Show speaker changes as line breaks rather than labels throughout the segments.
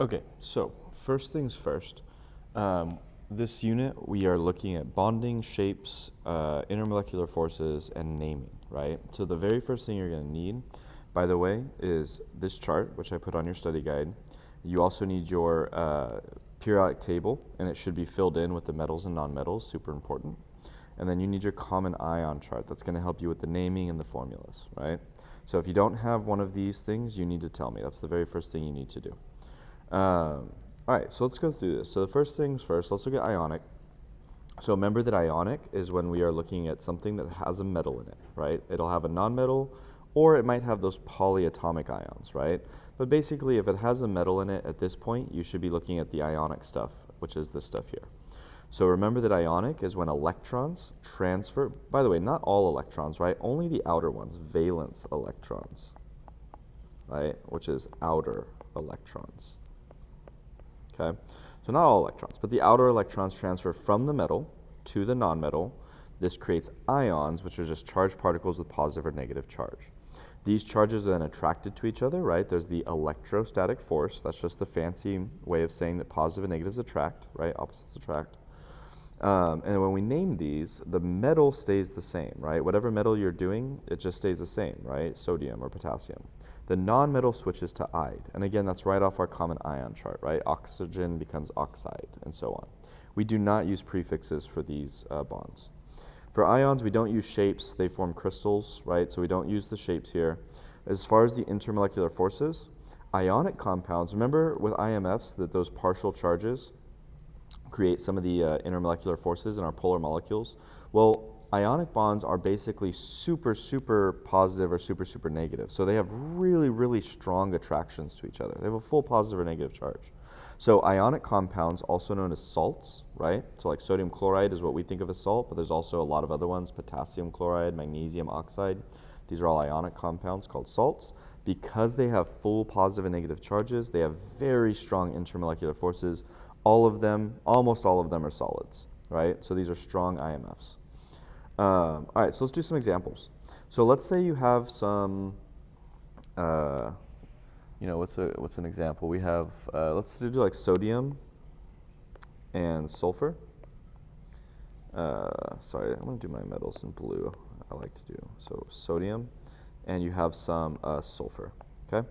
Okay, so first things first. This unit, we are looking at bonding, shapes, intermolecular forces, and naming, right? So the very first thing you're going to need, by the way, is this chart, which I put on your study guide. You also need your periodic table, and it should be filled in with the metals and nonmetals, super important. And then you need your common ion chart. That's going to help you with the naming and the formulas, right? So if you don't have one of these things, you need to tell me. That's the very first thing you need to do. All right, so let's go through this. So the first things first, let's look at ionic. So remember that ionic is when we are looking at something that has a metal in it, right? It'll have a nonmetal, or it might have those polyatomic ions, right? But basically, if it has a metal in it at this point, you should be looking at the ionic stuff, which is this stuff here. So remember that ionic is when electrons transfer, by the way, not all electrons, right? Only the outer ones, valence electrons, right? Which is outer electrons. Okay, so not all electrons, but the outer electrons transfer from the metal to the nonmetal. This creates ions, which are just charged particles with positive or negative charge. These charges are then attracted to each other, right? There's the electrostatic force. That's just the fancy way of saying that positive and negatives attract, right? Opposites attract. And when we name these, the metal stays the same, right? Whatever metal you're doing, it just stays the same, right? Sodium or potassium. The nonmetal switches to ide. And again, that's right off our common ion chart, right? Oxygen becomes oxide, and so on. We do not use prefixes for these bonds. For ions, we don't use shapes. They form crystals, right? So we don't use the shapes here. As far as the intermolecular forces, ionic compounds, remember with IMFs that those partial charges create some of the intermolecular forces in our polar molecules? Well, ionic bonds are basically super, super positive or super, super negative. So they have really, really strong attractions to each other. They have a full positive or negative charge. So ionic compounds, also known as salts, right? So like sodium chloride is what we think of as salt, but there's also a lot of other ones, potassium chloride, magnesium oxide. These are all ionic compounds called salts. Because they have full positive and negative charges, they have very strong intermolecular forces. All of them, almost all of them are solids, right? So these are strong IMFs. All right, so let's do some examples. So let's say you have some, what's an example? We have, let's do like sodium and sulfur. Sorry, I'm going to do my metals in blue. I like to do. So sodium, and you have some sulfur, okay?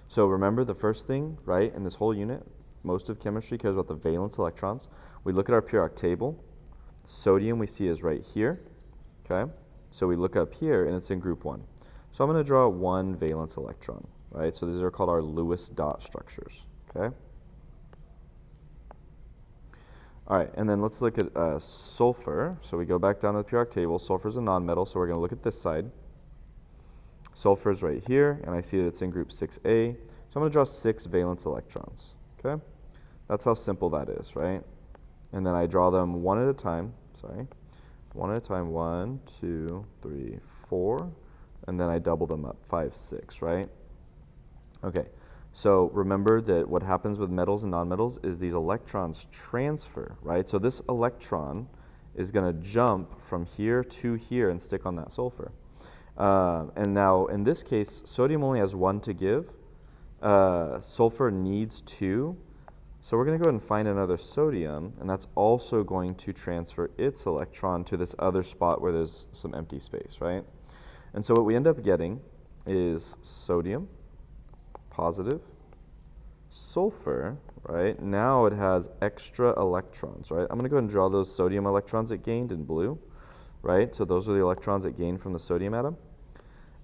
So remember the first thing, right, in this whole unit, most of chemistry cares about the valence electrons. We look at our periodic table. Sodium we see is right here. Okay, so we look up here and it's in group 1. So I'm going to draw one valence electron, right? So these are called our Lewis dot structures, okay? All right, and then let's look at sulfur. So we go back down to the periodic table. Sulfur is a nonmetal, so we're going to look at this side. Sulfur is right here, and I see that it's in group 6A. So I'm going to draw 6 valence electrons, okay? That's how simple that is, right? And then I draw them one at a time, one at a time, 1, 2, 3, 4, and then I double them up, 5, 6, right? Okay, so remember that what happens with metals and nonmetals is these electrons transfer, right? So this electron is going to jump from here to here and stick on that sulfur. And now, in this case, sodium only has 1 to give. Sulfur needs 2. So we're going to go ahead and find another sodium, and that's also going to transfer its electron to this other spot where there's some empty space, right? And so what we end up getting is sodium, positive, sulfur, right? Now it has extra electrons, right? I'm going to go ahead and draw those sodium electrons it gained in blue, right? So those are the electrons it gained from the sodium atom.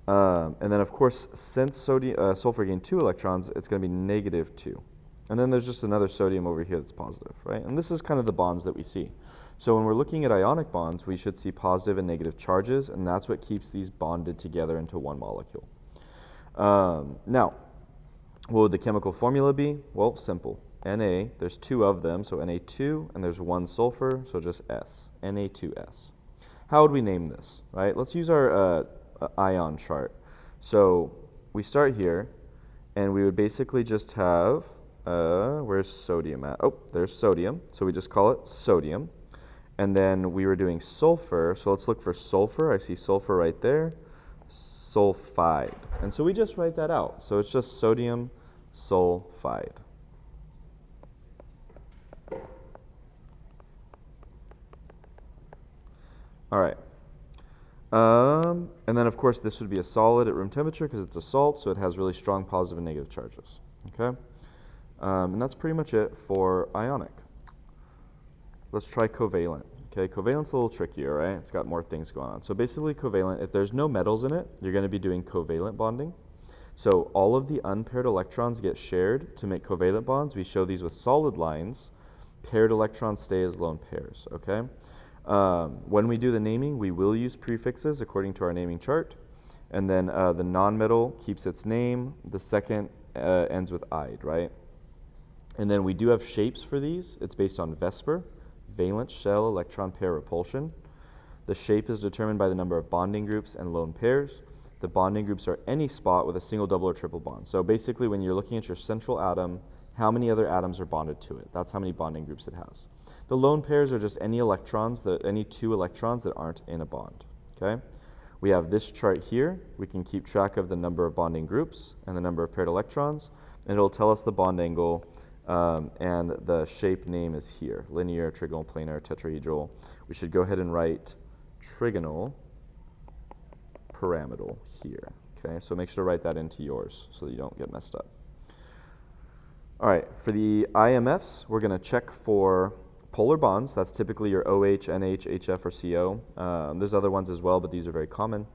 And then, of course, since sulfur gained 2 electrons, it's going to be negative 2. And then there's just another sodium over here that's positive, right? And this is kind of the bonds that we see. So when we're looking at ionic bonds, we should see positive and negative charges, and that's what keeps these bonded together into one molecule. Now, what would the chemical formula be? Well, simple. Na, there's 2 of them, so Na2, and there's 1 sulfur, so just S, Na2S. How would we name this, right? Let's use our ion chart. So we start here, and we would basically just have, where's sodium at? Oh, there's sodium. So we just call it sodium. And then we were doing sulfur. So let's look for sulfur. I see sulfur right there. Sulfide. And so we just write that out. So it's just sodium sulfide. All right. And then, of course, this would be a solid at room temperature because it's a salt, so it has really strong positive and negative charges. Okay? And that's pretty much it for ionic. Let's try covalent. Okay, covalent's a little trickier, right? It's got more things going on. So basically covalent, if there's no metals in it, you're going to be doing covalent bonding. So all of the unpaired electrons get shared to make covalent bonds. We show these with solid lines. Paired electrons stay as lone pairs, okay? When we do the naming, we will use prefixes according to our naming chart. And then the nonmetal keeps its name. The second ends with "ide," right? And then we do have shapes for these. It's based on VSEPR, valence shell electron pair repulsion. The shape is determined by the number of bonding groups and lone pairs. The bonding groups are any spot with a single, double, or triple bond. So basically, when you're looking at your central atom, how many other atoms are bonded to it? That's how many bonding groups it has. The lone pairs are just any electrons, any two electrons that aren't in a bond, okay? We have this chart here. We can keep track of the number of bonding groups and the number of paired electrons, and it'll tell us the bond angle, and the shape name is here, linear, trigonal, planar, tetrahedral. We should go ahead and write trigonal pyramidal here, okay? So make sure to write that into yours so that you don't get messed up. All right, for the IMFs, we're going to check for polar bonds. That's typically your OH, NH, HF, or CO. There's other ones as well, but these are very common.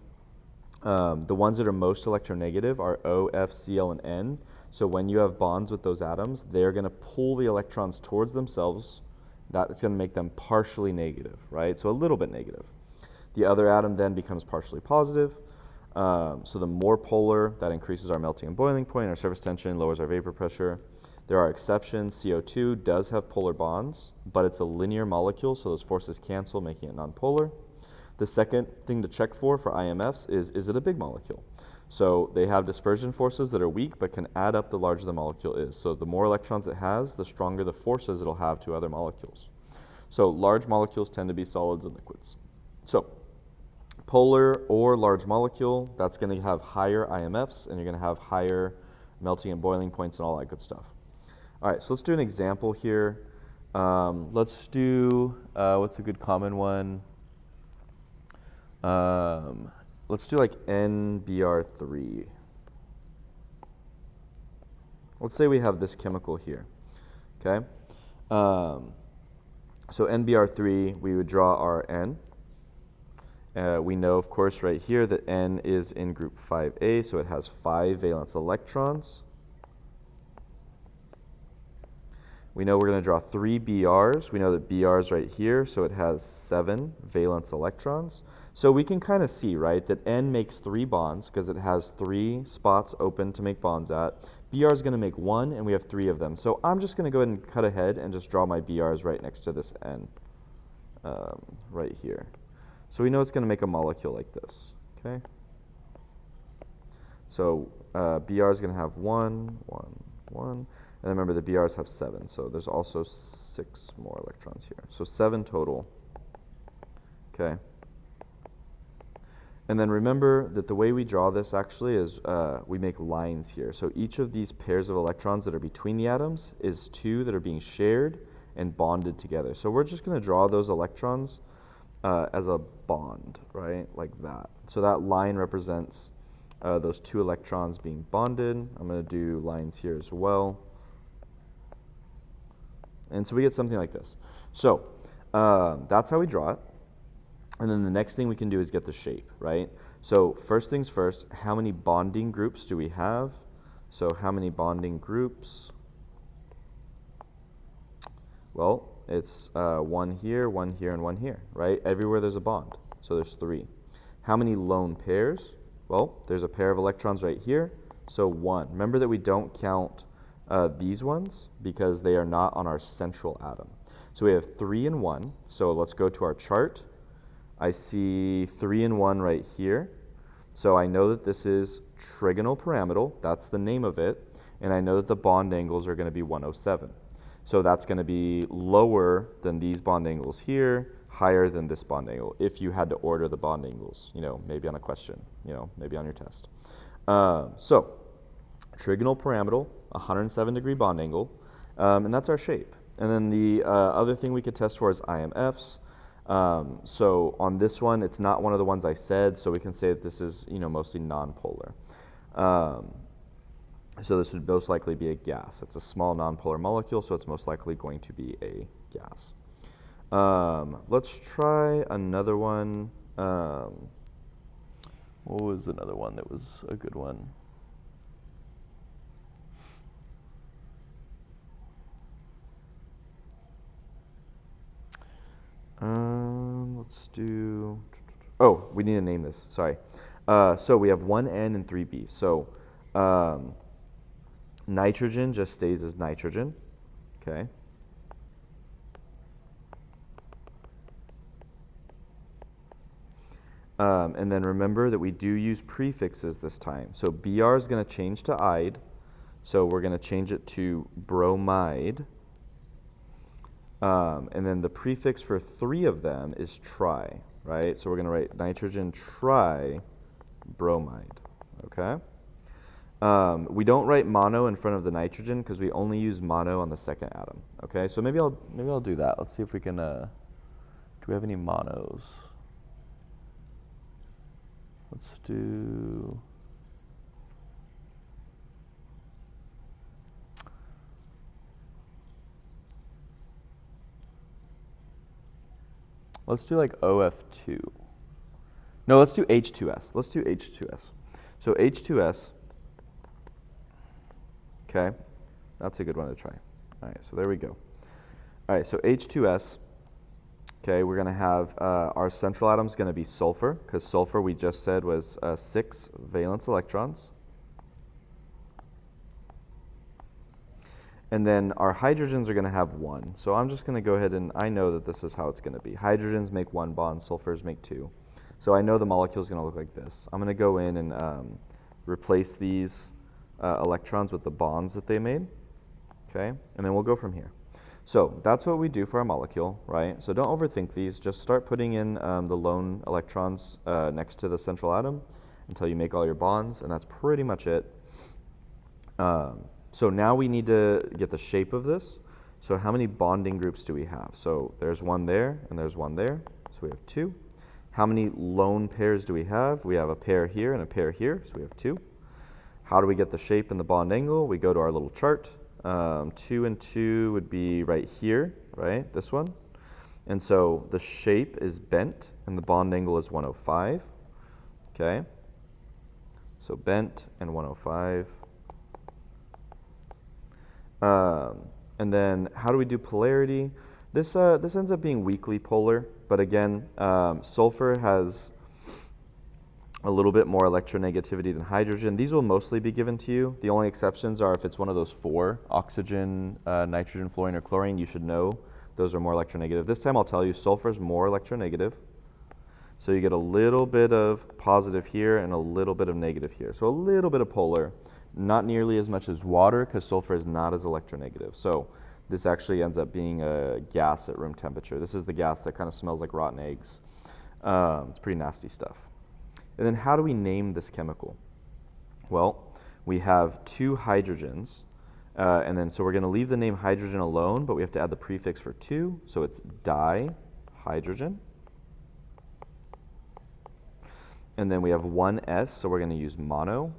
The ones that are most electronegative are O, F, Cl, and N. So when you have bonds with those atoms, they're going to pull the electrons towards themselves. That's going to make them partially negative, right? So a little bit negative. The other atom then becomes partially positive. So the more polar, that increases our melting and boiling point, our surface tension, lowers our vapor pressure. There are exceptions. CO2 does have polar bonds, but it's a linear molecule, so those forces cancel, making it nonpolar. The second thing to check for IMFs is it a big molecule? So they have dispersion forces that are weak, but can add up the larger the molecule is. So the more electrons it has, the stronger the forces it'll have to other molecules. So large molecules tend to be solids and liquids. So polar or large molecule, that's going to have higher IMFs, and you're going to have higher melting and boiling points and all that good stuff. All right, so let's do an example here. Let's do, what's a good common one? Let's do like NBr3. Let's say we have this chemical here, okay? So NBr3, we would draw our N. We know, of course, right here that N is in group 5A, so it has 5 valence electrons. We know we're going to draw 3 BRs. We know that BR is right here, so it has 7 valence electrons. So we can kind of see, right, that N makes 3 bonds because it has 3 spots open to make bonds at. BR is going to make 1, and we have 3 of them. So I'm just going to go ahead and cut ahead and just draw my BRs right next to this N right here. So we know it's going to make a molecule like this, okay? So BR is going to have 1, 1, 1. And then remember, the BRs have 7, so there's also 6 more electrons here. So 7 total, okay? And then remember that the way we draw this actually is we make lines here. So each of these pairs of electrons that are between the atoms is 2 that are being shared and bonded together. So we're just going to draw those electrons as a bond, right, like that. So that line represents those 2 electrons being bonded. I'm going to do lines here as well. And so we get something like this. So that's how we draw it. And then the next thing we can do is get the shape, right? So first things first, how many bonding groups do we have? So how many bonding groups? Well, it's 1 here, 1 here, and 1 here, right? Everywhere there's a bond, so there's 3. How many lone pairs? Well, there's a pair of electrons right here, so 1. Remember that we don't count these ones because they are not on our central atom. So we have 3 and 1, so let's go to our chart. I see 3 and 1 right here. So I know that this is trigonal pyramidal, that's the name of it, and I know that the bond angles are going to be 107. So that's going to be lower than these bond angles here, higher than this bond angle, if you had to order the bond angles, maybe on a question, maybe on your test. So trigonal pyramidal, 107-degree bond angle, and that's our shape. And then the other thing we could test for is IMFs. So on this one, it's not one of the ones I said, so we can say that this is, mostly nonpolar. So this would most likely be a gas. It's a small nonpolar molecule, so it's most likely going to be a gas. Let's try another one. What was another one that was a good one? Let's do. Oh, we need to name this. Sorry. So we have one N and three B. So nitrogen just stays as nitrogen. Okay. And then remember that we do use prefixes this time. So Br is going to change to ide. So we're going to change it to bromide. And then the prefix for three of them is tri, right? So we're going to write nitrogen tribromide, okay? We don't write mono in front of the nitrogen because we only use mono on the second atom, okay? So maybe I'll do that. Let's see if we can, do we have any monos? Let's do, like OF2. No, let's do H2S. Let's do H2S. So H2S, okay, that's a good one to try. All right, so there we go. All right, so H2S, okay, we're going to have our central atom is going to be sulfur, because sulfur we just said was 6 valence electrons. And then our hydrogens are going to have 1. So I'm just going to go ahead and I know that this is how it's going to be. Hydrogens make 1 bond, sulfurs make 2. So I know the molecule is going to look like this. I'm going to go in and replace these electrons with the bonds that they made. Okay, and then we'll go from here. So that's what we do for our molecule, right? So don't overthink these. Just start putting in the lone electrons next to the central atom until you make all your bonds, and that's pretty much it. So now we need to get the shape of this. So how many bonding groups do we have? So there's one there, and there's one there. So we have 2. How many lone pairs do we have? We have a pair here and a pair here, so we have 2. How do we get the shape and the bond angle? We go to our little chart. 2 and 2 would be right here, right? This one. And so the shape is bent, and the bond angle is 105. Okay? So bent and 105. And then how do we do polarity? This ends up being weakly polar, but again, sulfur has a little bit more electronegativity than hydrogen. These will mostly be given to you. The only exceptions are if it's one of those 4, oxygen, nitrogen, fluorine, or chlorine, you should know those are more electronegative. This time I'll tell you sulfur is more electronegative. So you get a little bit of positive here and a little bit of negative here. So a little bit of polar. Not nearly as much as water because sulfur is not as electronegative. So this actually ends up being a gas at room temperature. This is the gas that kind of smells like rotten eggs. It's pretty nasty stuff. And then how do we name this chemical? Well, we have 2 hydrogens. And then so we're going to leave the name hydrogen alone, but we have to add the prefix for 2. So it's dihydrogen. And then we have 1 S, so we're going to use mono.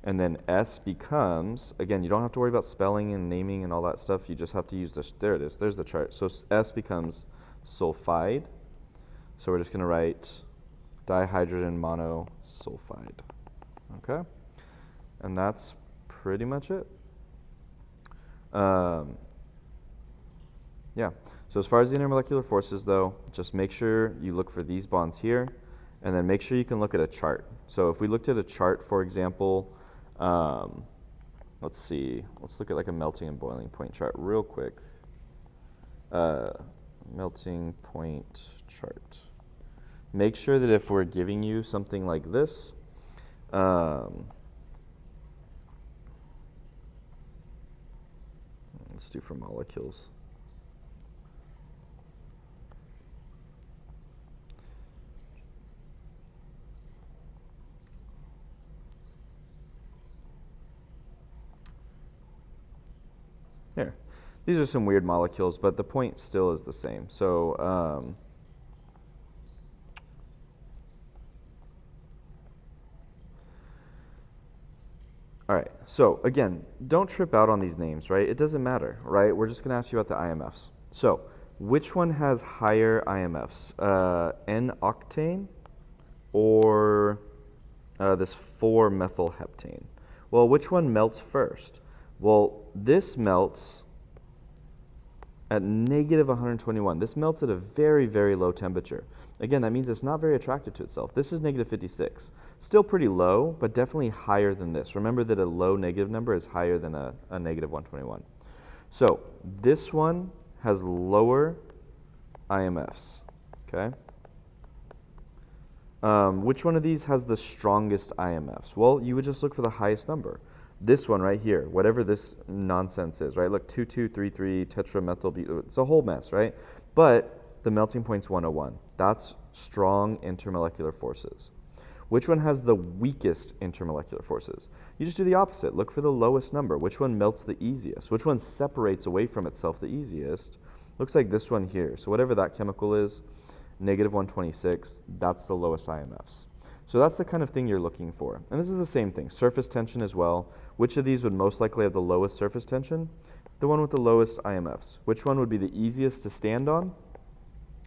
And then S becomes, again, you don't have to worry about spelling and naming and all that stuff. You just have to use this. There it is. There's the chart. So S becomes sulfide. So we're just going to write dihydrogen monosulfide. Okay? And that's pretty much it. Yeah. So as far as the intermolecular forces, though, just make sure you look for these bonds here, and then make sure you can look at a chart. So if we looked at a chart, for example, let's see. Let's look at like a melting and boiling point chart real quick. Melting point chart. Make sure that if we're giving you something like this, let's do for molecules. Here. These are some weird molecules, but the point still is the same. So all right, so again, don't trip out on these names, right? It doesn't matter, right? We're just gonna ask you about the IMFs. So, which one has higher IMFs? N-octane or this 4-methylheptane? Well, which one melts first? Well, this melts at negative 121. This melts at a very, very low temperature. Again, that means it's not very attractive to itself. This is negative 56. Still pretty low, but definitely higher than this. Remember that a low negative number is higher than a negative 121. So this one has lower IMFs, okay? Which one of these has the strongest IMFs? Well, you would just look for the highest number. This one right here, whatever this nonsense is, right? Look, 2233 tetramethyl, it's a whole mess, right? But the melting point's 101. That's strong intermolecular forces. Which one has the weakest intermolecular forces? You just do the opposite. Look for the lowest number. Which one melts the easiest? Which one separates away from itself the easiest? Looks like this one here. So whatever that chemical is, negative 126, that's the lowest IMFs. So that's the kind of thing you're looking for. And this is the same thing, surface tension as well. Which of these would most likely have the lowest surface tension? The one with the lowest IMFs. Which one would be the easiest to stand on?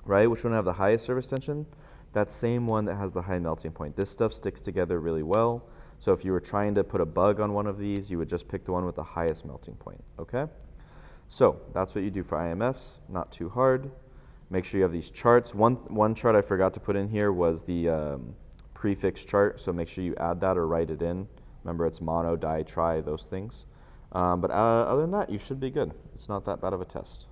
Right? Which one would have the highest surface tension? That same one that has the high melting point. This stuff sticks together really well. So if you were trying to put a bug on one of these, you would just pick the one with the highest melting point, okay? So that's what you do for IMFs, not too hard. Make sure you have these charts. One chart I forgot to put in here was the prefix chart, so make sure you add that or write it in. Remember, it's mono, di, tri, those things. But other than that, you should be good. It's not that bad of a test.